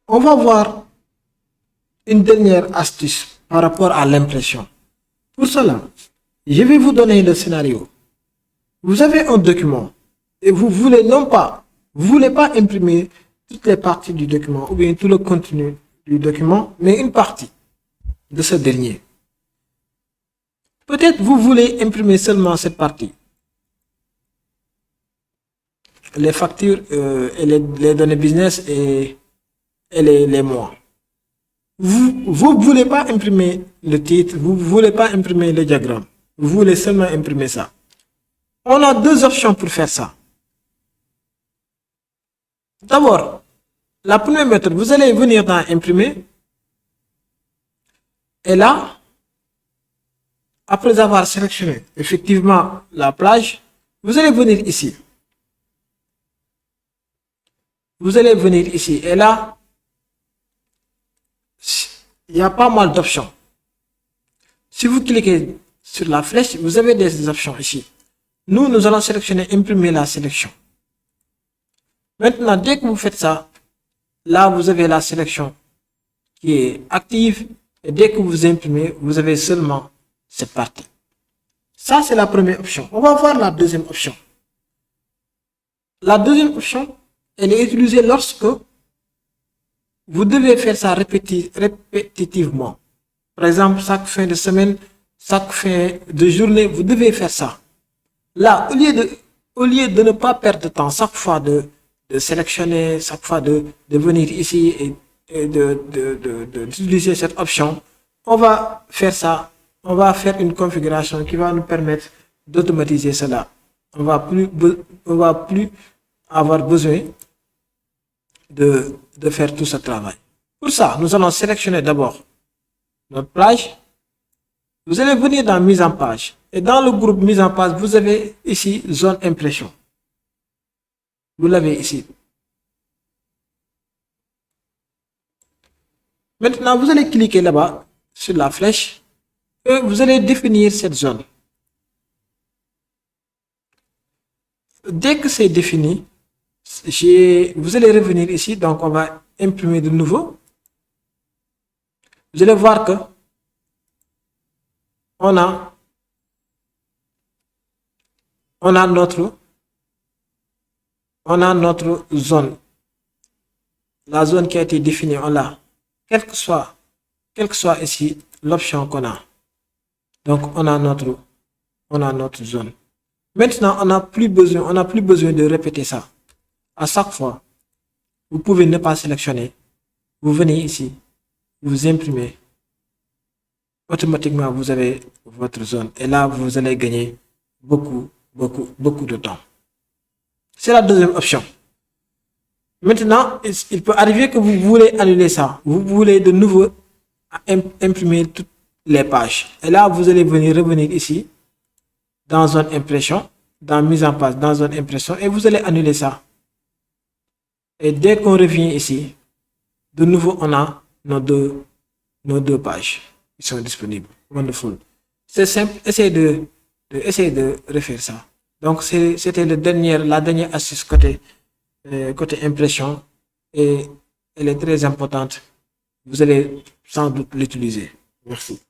On va voir une dernière astuce par rapport à l'impression. Pour cela, je vais vous donner le scénario. Vous avez un document et vous voulez pas imprimer toutes les parties du document ou bien tout le contenu du document, mais une partie de ce dernier. Peut-être vous voulez imprimer seulement cette partie. Les factures et les données business et les mois. Vous ne voulez pas imprimer le titre, vous ne voulez pas imprimer le diagramme. Vous voulez seulement imprimer ça. On a deux options pour faire ça. D'abord, la première méthode, vous allez venir dans imprimer. Et là, après avoir sélectionné effectivement la plage, vous allez venir ici. Vous allez venir ici. Et là, il y a pas mal d'options. Si vous cliquez sur la flèche, vous avez des options ici. Nous allons sélectionner imprimer la sélection. Maintenant, dès que vous faites ça, là, vous avez la sélection qui est active. Et dès que vous imprimez, vous avez seulement cette partie. Ça, c'est la première option. On va voir la deuxième option. La deuxième option, elle est utilisée lorsque vous devez faire ça répétitivement. Par exemple, chaque fin de semaine, chaque fin de journée, vous devez faire ça. Là, au lieu de ne pas perdre de temps, chaque fois de sélectionner, chaque fois de venir ici et d'utiliser cette option, on va faire ça. On va faire une configuration qui va nous permettre d'automatiser cela. On va plus avoir besoin de faire tout ce travail. Pour ça, nous allons sélectionner d'abord notre page. Vous allez venir dans mise en page. Et dans le groupe mise en page, vous avez ici zone impression. Vous l'avez ici. Maintenant, vous allez cliquer là-bas sur la flèche et vous allez définir cette zone. Dès que c'est défini, vous allez revenir ici. Donc, on va imprimer de nouveau. Vous allez voir que on a notre zone. La zone qui a été définie, on l'a. Quelle que soit ici l'option qu'on a. Donc, on a notre zone. Maintenant, on n'a plus besoin de répéter ça. À chaque fois, vous pouvez ne pas sélectionner. Vous venez ici, vous imprimez. Automatiquement, vous avez votre zone. Et là, vous allez gagner beaucoup de temps. C'est la deuxième option. Maintenant, il peut arriver que vous voulez annuler ça. Vous voulez de nouveau imprimer toutes les pages. Et là, vous allez revenir ici, dans zone impression, dans mise en page, dans zone impression, et vous allez annuler ça. Et dès qu'on revient ici, de nouveau, on a nos deux pages qui sont disponibles. Wonderful. C'est simple. Essayez de refaire ça. Donc, c'était la dernière astuce côté impression. Et elle est très importante. Vous allez sans doute l'utiliser. Merci.